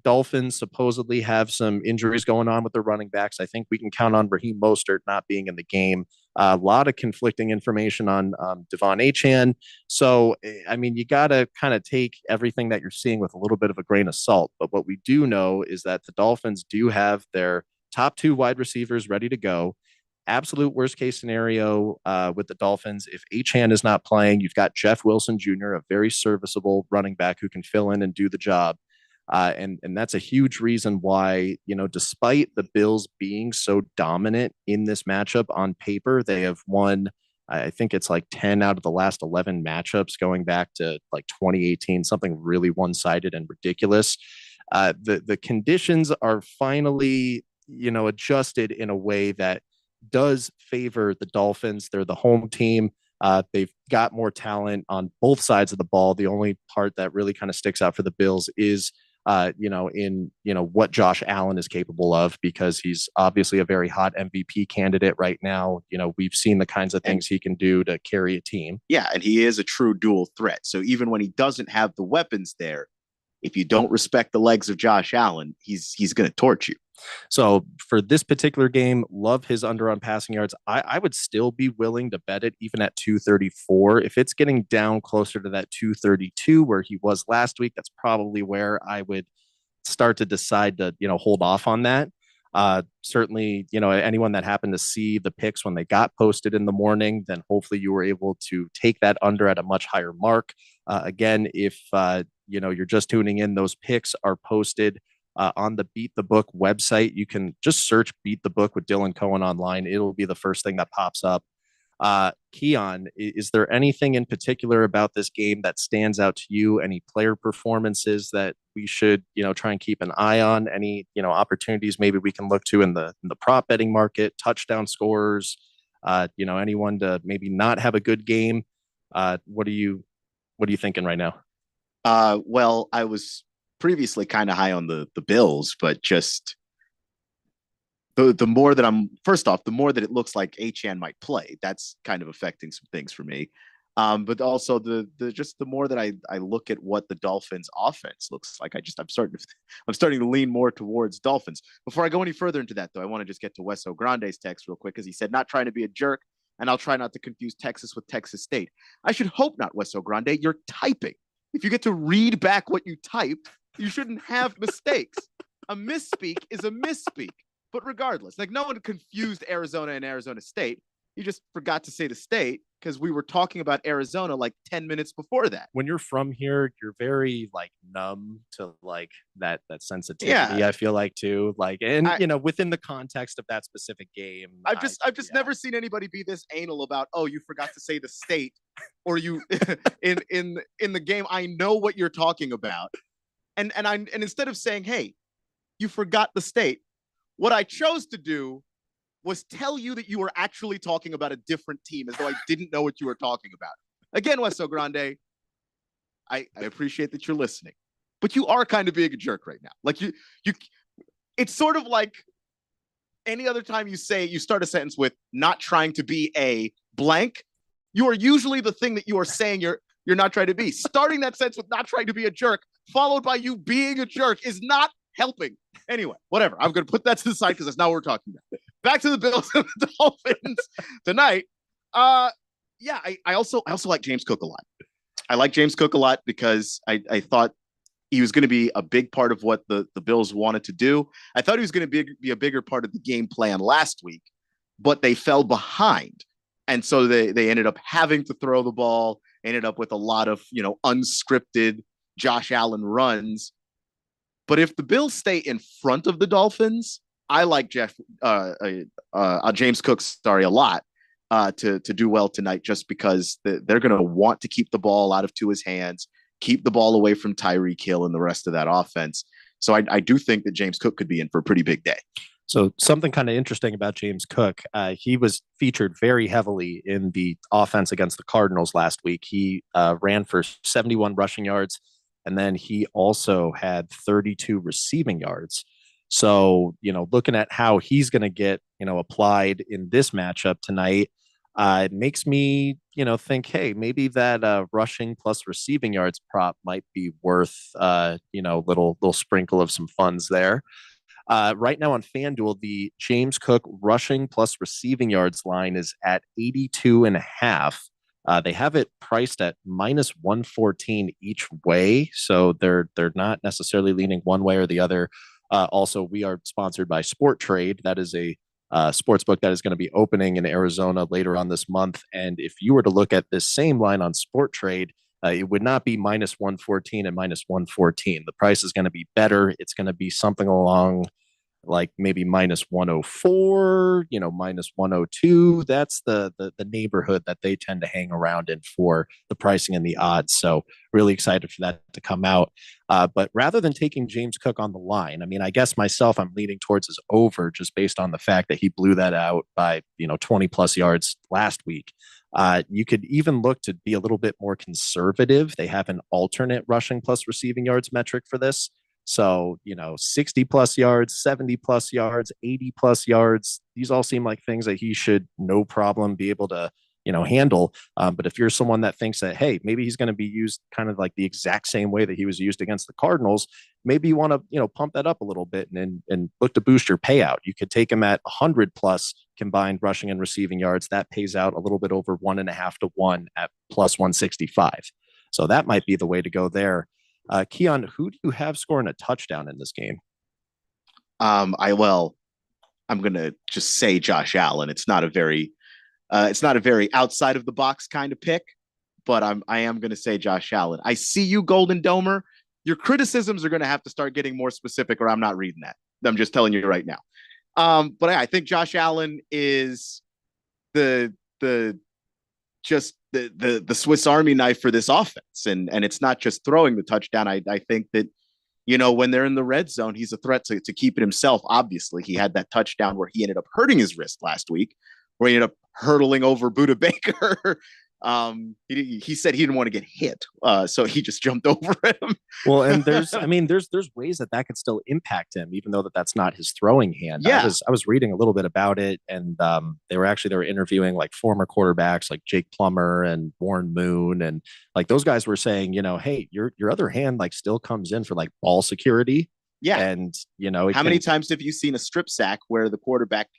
Dolphins supposedly have some injuries going on with their running backs. I think we can count on Raheem Mostert not being in the game. A lot of conflicting information on Devon Achane. So, you got to kind of take everything that you're seeing with a little bit of a grain of salt. But what we do know is that the Dolphins do have their top two wide receivers ready to go. Absolute worst case scenario with the Dolphins, if Achane is not playing, you've got Jeff Wilson Jr., a very serviceable running back who can fill in and do the job. And that's a huge reason why, despite the Bills being so dominant in this matchup on paper, they have won, I think it's like 10 out of the last 11 matchups going back to like 2018, something really one-sided and ridiculous. The conditions are finally, adjusted in a way that does favor the Dolphins. They're the home team. They've got more talent on both sides of the ball. The only part that really kind of sticks out for the Bills is, what Josh Allen is capable of, because he's obviously a very hot MVP candidate right now. We've seen the kinds of things he can do to carry a team. Yeah, and he is a true dual threat. So even when he doesn't have the weapons there, if you don't respect the legs of Josh Allen, he's going to torch you. So for this particular game, love his under on passing yards. I would still be willing to bet it even at 234. If it's getting down closer to that 232 where he was last week, that's probably where I would start to decide to, hold off on that. Certainly, anyone that happened to see the picks when they got posted in the morning, then hopefully you were able to take that under at a much higher mark. Again, if, you're just tuning in, those picks are posted on the Beat the Book website. You can just search Beat the Book with Dylan Cohen online. It'll be the first thing that pops up. Keon, is there anything in particular about this game that stands out to you? Any player performances that we should, try and keep an eye on? Any, opportunities maybe we can look to in the prop betting market, touchdown scorers, anyone to maybe not have a good game? What are you thinking right now? Well, I was previously kind of high on the Bills, but just the more that the more that it looks like Achane might play, that's kind of affecting some things for me. But also the more that I look at what the Dolphins offense looks like, I'm starting to lean more towards Dolphins. Before I go any further into that, though, I want to just get to Wes O'Grande's text real quick, because he said, not trying to be a jerk, and I'll try not to confuse Texas with Texas State. I should hope not, Wes O'Grande. You're typing. If you get to read back what you typed, you shouldn't have mistakes. A misspeak is a misspeak. But regardless, no one confused Arizona and Arizona State. You just forgot to say the state because we were talking about Arizona 10 minutes before that. When you're from here, you're very numb to that sensitivity. Yeah. I feel like too, within the context of that specific game. I've just never seen anybody be this anal about, oh, you forgot to say the state, or you in the game. I know what you're talking about. And instead of saying, hey, you forgot the state, what I chose to do was tell you that you were actually talking about a different team, as though I didn't know what you were talking about. Again, Wes O'Grande, I appreciate that you're listening, but you are kind of being a jerk right now. It's sort of like any other time you start a sentence with not trying to be a blank, you are usually the thing that you are saying you're not trying to be. Starting that sentence with not trying to be a jerk, followed by you being a jerk, is not helping. Anyway, whatever. I'm going to put that to the side because that's not what we're talking about. Back to the Bills and the Dolphins tonight. I also like James Cook a lot. I like James Cook a lot because I thought he was going to be a big part of what the Bills wanted to do. I thought he was going to be a bigger part of the game plan last week, but they fell behind. And so they ended up having to throw the ball, ended up with a lot of, unscripted Josh Allen runs. But if the Bills stay in front of the Dolphins, I like James Cook, a lot to do well tonight, just because they're going to want to keep the ball out of Tua's hands, keep the ball away from Tyreek Hill and the rest of that offense. So I do think that James Cook could be in for a pretty big day. So something kind of interesting about James Cook, he was featured very heavily in the offense against the Cardinals last week. He ran for 71 rushing yards, and then he also had 32 receiving yards. So, looking at how he's going to get, applied in this matchup tonight, it makes me, think, hey, maybe that rushing plus receiving yards prop might be worth, little sprinkle of some funds there. Right now on FanDuel, the James Cook rushing plus receiving yards line is at 82.5. They have it priced at minus 114 each way, so they're not necessarily leaning one way or the other. Also, we are sponsored by Sport Trade. That is a sports book that is going to be opening in Arizona later on this month. And if you were to look at this same line on Sport Trade, it would not be minus 114 and minus 114. The price is going to be better. It's going to be something along like maybe minus 104, minus 102. That's the neighborhood that they tend to hang around in for the pricing and the odds. So really excited for that to come out. But rather than taking James Cook on the line, I mean, I guess myself, I'm leaning towards his over just based on the fact that he blew that out by, 20 plus yards last week. You could even look to be a little bit more conservative. They have an alternate rushing plus receiving yards metric for this. So, 60 plus yards, 70 plus yards, 80 plus yards. These all seem like things that he should no problem be able to, handle. But if you're someone that thinks that, hey, maybe he's going to be used kind of like the exact same way that he was used against the Cardinals, maybe you want to, pump that up a little bit and look to boost your payout. You could take him at 100 plus combined rushing and receiving yards. That pays out a little bit over 1.5 to 1 at plus 165. So that might be the way to go there. Keon, who do you have scoring a touchdown in this game? I'm going to just say Josh Allen. It's not a very outside of the box kind of pick, but I am going to say Josh Allen. I see you, Golden Domer. Your criticisms are going to have to start getting more specific, or I'm not reading that. I'm just telling you right now. But I think Josh Allen is the Swiss Army knife for this offense. And it's not just throwing the touchdown. I think that, when they're in the red zone, he's a threat to keep it himself. Obviously, he had that touchdown where he ended up hurting his wrist last week, where he ended up hurtling over Budda Baker. He said he didn't want to get hit, so he just jumped over him. Well, and there's ways that could still impact him, even though that's not his throwing hand. Yeah. I was reading a little bit about it, and they were interviewing like former quarterbacks like Jake Plummer and Warren Moon, and like those guys were saying, hey, your other hand like still comes in for like ball security. Yeah, and how many times have you seen a strip sack where the quarterback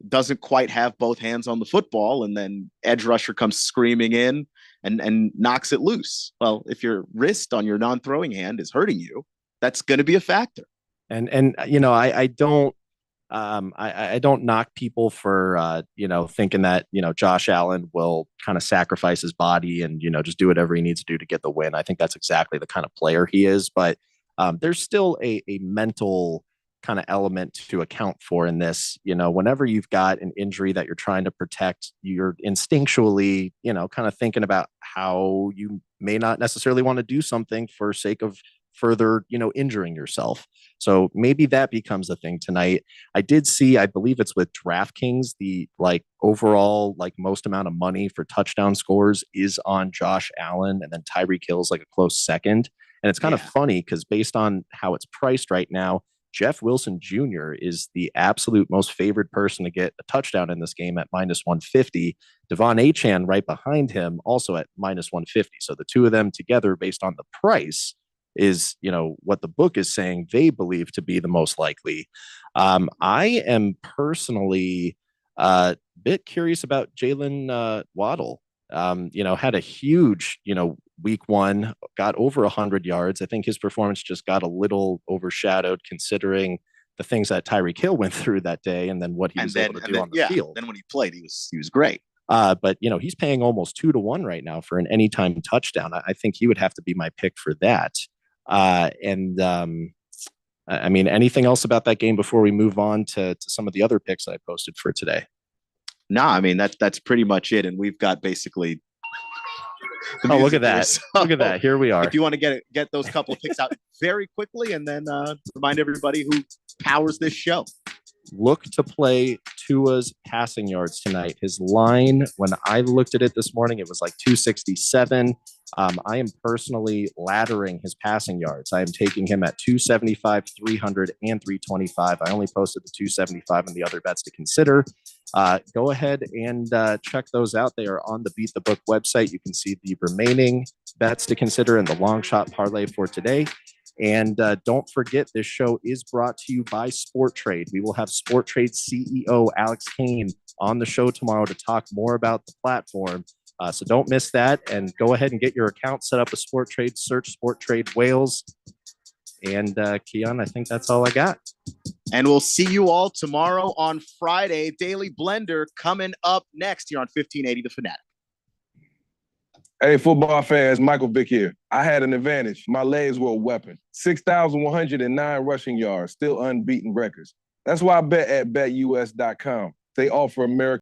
doesn't quite have both hands on the football, and then edge rusher comes screaming in and knocks it loose? Well, if your wrist on your non-throwing hand is hurting you, that's going to be a factor. And I don't knock people for thinking that Josh Allen will kind of sacrifice his body and just do whatever he needs to do to get the win. I think that's exactly the kind of player he is, but there's still a mental kind of element to account for in this. Whenever you've got an injury that you're trying to protect, you're instinctually kind of thinking about how you may not necessarily want to do something for sake of further injuring yourself. So maybe that becomes a thing tonight. I did see, I believe it's with DraftKings, the like overall like most amount of money for touchdown scores is on Josh Allen, and then Tyreek Hill's like a close second. And it's kind of funny because based on how it's priced right now, Jeff Wilson Jr. is the absolute most favored person to get a touchdown in this game at minus 150. Devon Achane right behind him also at minus 150. So the two of them together based on the price is, what the book is saying they believe to be the most likely. I am personally a bit curious about Jalen Waddle. Had a huge, week one, got over 100 yards. I think his performance just got a little overshadowed considering the things that Tyreek Hill went through that day and then what he was able to do on the field. Then when he played, he was great. But he's paying almost 2-1 right now for an anytime touchdown. I think he would have to be my pick for that. Anything else about that game before we move on to some of the other picks that I posted for today? No, that's pretty much it. And we've got basically. Look at that. So, look at that. Here we are. If you want to get those couple of picks out very quickly and then remind everybody who powers this show. Look to play Tua's passing yards tonight. His line, when I looked at it this morning, it was like 267. I am personally laddering his passing yards. I am taking him at 275, 300, and 325. I only posted the 275 and the other bets to consider. Go ahead and check those out. They are on the Beat the Book website. You can see the remaining bets to consider and the long shot parlay for today. And don't forget, this show is brought to you by Sport Trade. We will have Sport Trade CEO Alex Kane on the show tomorrow to talk more about the platform. So don't miss that, and go ahead and get your account set up with Sport Trade. Search Sport Trade Wales. And Keon, I think that's all I got. And we'll see you all tomorrow on Friday. Daily Blender coming up next here on 1580 The Fanatic. Hey, football fans, Michael Vick here. I had an advantage. My legs were a weapon. 6,109 rushing yards, still unbeaten records. That's why I bet at betus.com. They offer American